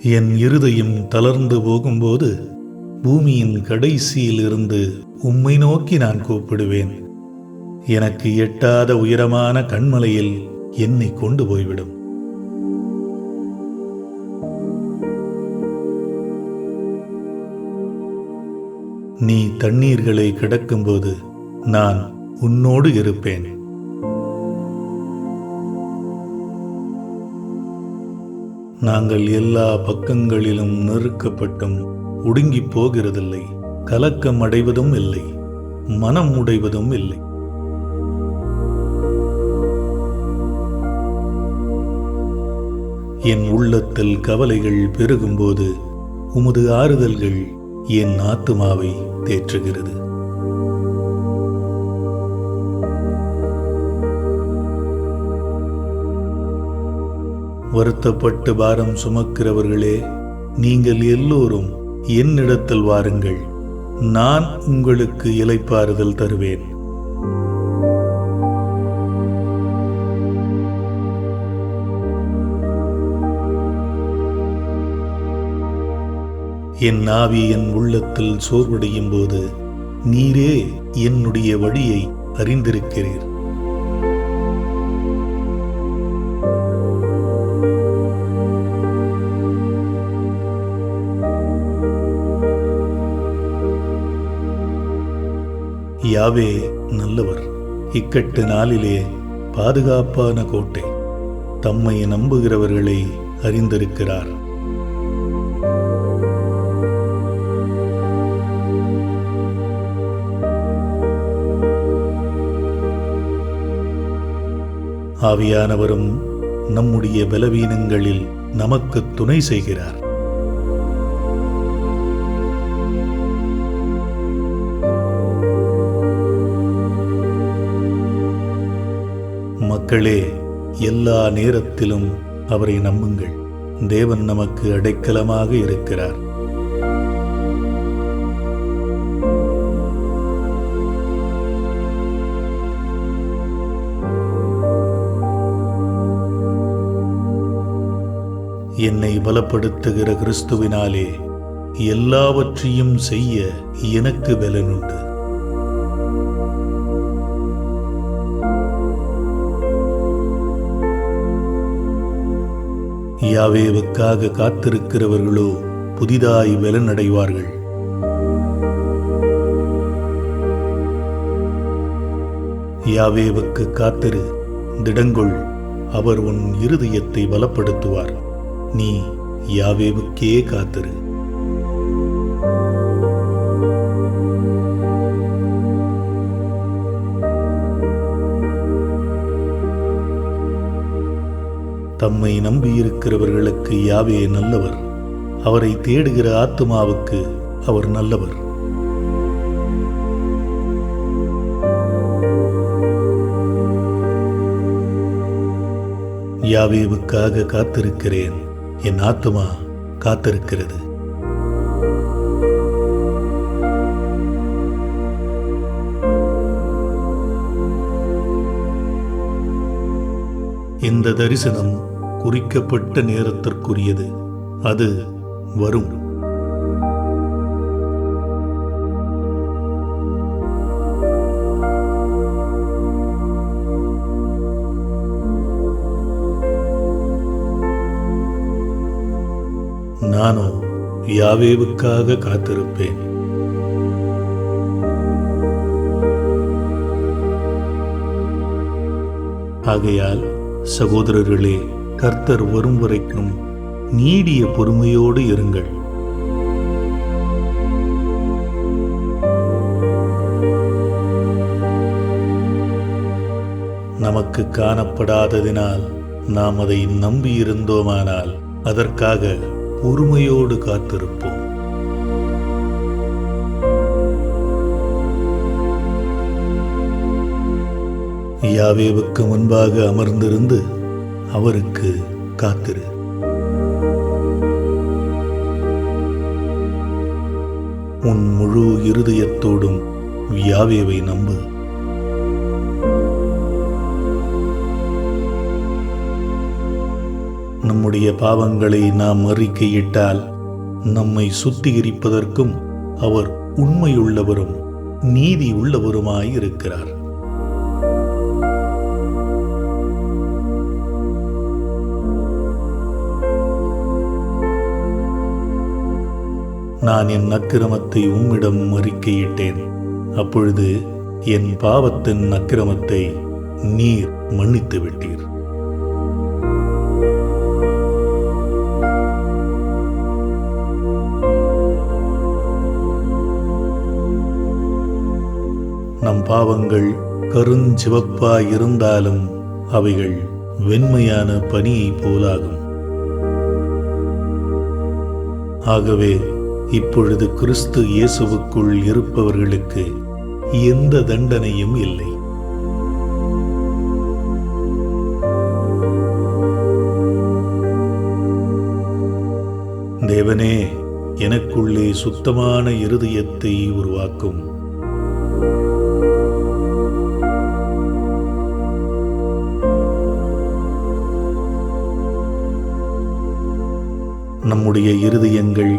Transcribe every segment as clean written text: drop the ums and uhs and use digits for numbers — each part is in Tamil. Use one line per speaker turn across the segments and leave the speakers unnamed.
என் இருதயம் தளர்ந்து போகும்போது பூமியின் கடைசியில் இருந்து உம்மை நோக்கி நான் கூப்பிடுவேன். எனக்கு எட்டாத உயரமான கண்மலையில் என்னை கொண்டு போய்விடும். நீ தண்ணீர்களை கடக்கும்போது நான் உன்னோடு இருப்பேன். நாங்கள் எல்லா பக்கங்களிலும் நெருக்கப்பட்டும் ஒடுங்கி போகிறதில்லை, கலக்கம் அடைவதும் இல்லை, மனம் உடைவதும் இல்லை. என் உள்ளத்தில் கவலைகள் பெருகும்போது உமது ஆறுதல்கள் என் ஆத்துமாவை தேற்றுகிறது. வருத்தப்பட்டு பாரம் சுமக்கிறவர்களே, நீங்கள் எல்லோரும் என்னிடத்தில் வாருங்கள், நான் உங்களுக்கு இளைப்பாறுதல் தருவேன். என் ஆவி என் உள்ளத்தில் சோர்வடையும் போது நீரே என்னுடைய வழியை அறிந்திருக்கிறீர். யாவே நல்லவர், இக்கட்டு நாளிலே பாதுகாப்பான கோட்டை, தம்மை நம்புகிறவர்களை அறிந்திருக்கிறார். ஆவியானவரும் நம்முடைய பலவீனங்களில் நமக்கு துணை செய்கிறார். மக்களே, எல்லா நேரத்திலும் அவரை நம்புங்கள். தேவன் நமக்கு அடைக்கலமாக இருக்கிறார். என்னை பலப்படுத்துகிற கிறிஸ்துவினாலே எல்லாவற்றையும் செய்ய எனக்கு பலனுண்டு. யாவேவுக்காக காத்திருக்கிறவர்களோ புதிதாய் பலனடைவார்கள். யாவேவுக்கு காத்திரு, திடங்கொள், அவர் உன் இருதயத்தை பலப்படுத்துவார். நீ யாவேவுக்கே காத்திரு. தம்மை நம்பியிருக்கிறவர்களுக்கு யாவே நல்லவர், அவரை தேடுகிற ஆத்துமாவுக்கு அவர் நல்லவர். யாவேவுக்காக காத்திருக்கிறேன், என் ஆத்துமா காத்திருக்கிறது. இந்த தரிசனம் குறிக்கப்பட்ட நேரத்திற்குரியது, அது வரும். நானோ யாவேவுக்காக காத்திருப்பேன். ஆகையால் சகோதரர்களே, கர்த்தர் வரும் வரைக்கும் நீடிய பொறுமையோடு இருங்கள். நமக்கு காணப்படாததினால் நாம் அதை நம்பியிருந்தோமானால் அதற்காக பொறுமையோடு காத்திருப்போம். யாவேவுக்கு முன்பாக அமர்ந்திருந்து அவருக்கு காத்திரு. உன் முழு இருதயத்தோடும் யாவேவை நம்பு. நம்முடைய பாவங்களை நாம் அறிக்கையிட்டால் நம்மை சுத்திகரிப்பதற்கும் அவர் உண்மையுள்ளவரும் நீதி உள்ளவருமாயிருக்கிறார். நான் என் அக்கிரமத்தை உம்மிடம் அறிக்கையிட்டேன். அப்பொழுது என் பாவத்தின் அக்கிரமத்தை நீர் மன்னித்து விட்டீர். நம் பாவங்கள் கருஞ்சிவப்பாயிருந்தாலும் அவைகள் வெண்மையான பனியைப் போலாகும். ஆகவே இப்பொழுது கிறிஸ்து இயேசுவுக்குள் இருப்பவர்களுக்கு எந்த தண்டனையும் இல்லை. தேவனே, எனக்குள்ளே சுத்தமான இருதயத்தை உருவாக்கும். நம்முடைய இருதயங்கள்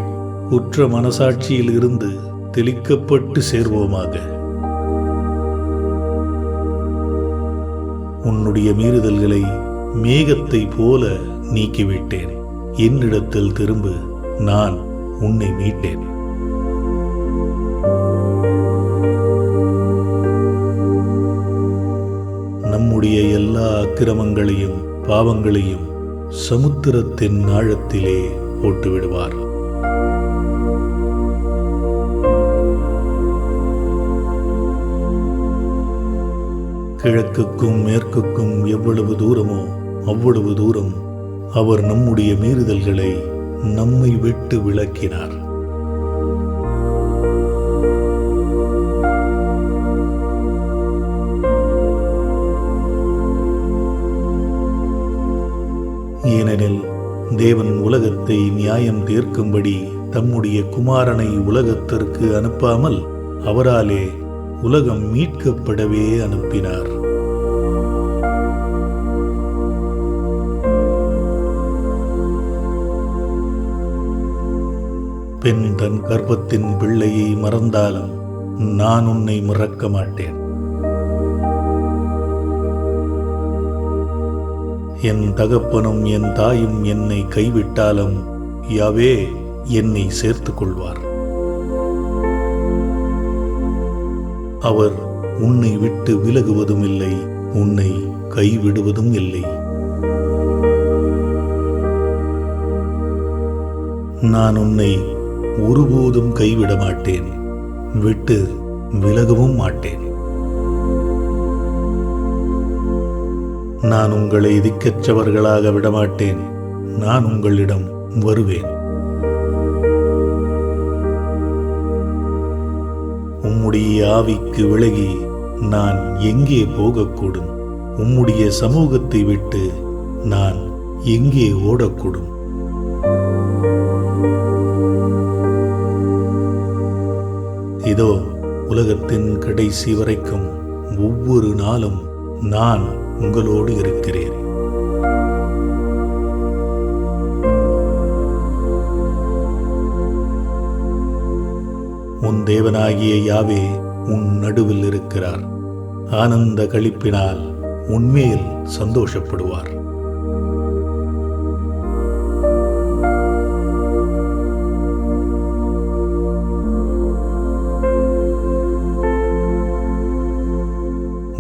குற்ற மனசாட்சியில் இருந்து தெளிக்கப்பட்டு சேர்வோமாக. உன்னுடைய மீறுதல்களை மேகத்தை போல நீக்கிவிட்டேன். என்னிடத்தில் திரும்ப, நான் உன்னை மீட்டேன். நம்முடைய எல்லா அக்கிரமங்களையும் பாவங்களையும் சமுத்திரத்தின் ஆழத்திலே போட்டுவிடுவார். கிழக்குக்கும் மேற்குக்கும் எவ்வளவு தூரமோ அவ்வளவு தூரம் அவர் நம்முடைய மீறுதல்களை நம்மை விட்டு விலக்கினார். ஏனெனில் தேவன் உலகத்தை நியாயம் தீர்க்கும்படி தம்முடைய குமாரனை உலகத்திற்கு அனுப்பாமல் அவராலே உலகம் மீட்கப்படவே அனுப்பினார். பெண் தன் கர்ப்பத்தின் பிள்ளையை மறந்தாலும் நான் உன்னை மறக்க மாட்டேன். என் தகப்பனும் என் தாயும் என்னை கைவிட்டாலும் யாவே என்னை சேர்த்துக் கொள்வார். அவர் உன்னை விட்டு விலகுவதும் இல்லை, உன்னை கைவிடுவதும் இல்லை. நான் உன்னை ஒருபோதும் கைவிட மாட்டேன், விட்டு விலகவும் மாட்டேன். நான் உங்களை திக்கற்றவர்களாக விடமாட்டேன், நான் உங்களிடம் வருவேன். உம்முடைய ஆவிக்கு விலகி நான் எங்கே போகக்கூடும்? உம்முடைய சமூகத்தை விட்டு நான் எங்கே ஓடக்கூடும்? இதோ உலகத்தின் கடைசி வரைக்கும் ஒவ்வொரு நாளும் நான் உங்களோடு இருக்கிறேன். உன் தேவனாகிய யாவே உன் நடுவில் இருக்கிறார். ஆனந்த களிப்பினால் உன்மேல் சந்தோஷப்படுவார்.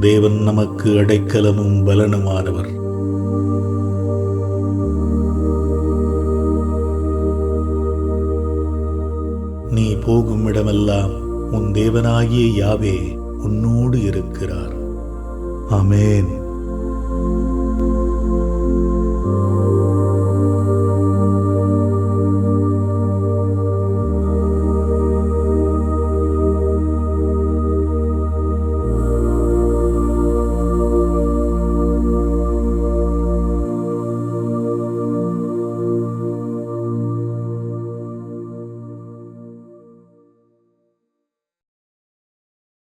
தேவன் நமக்கு அடைக்கலமும் பலனுமானவர். நீ போகும் இடமெல்லாம் உன் தேவனாகிய யாவே உன்னோடு இருக்கிறார். ஆமென்.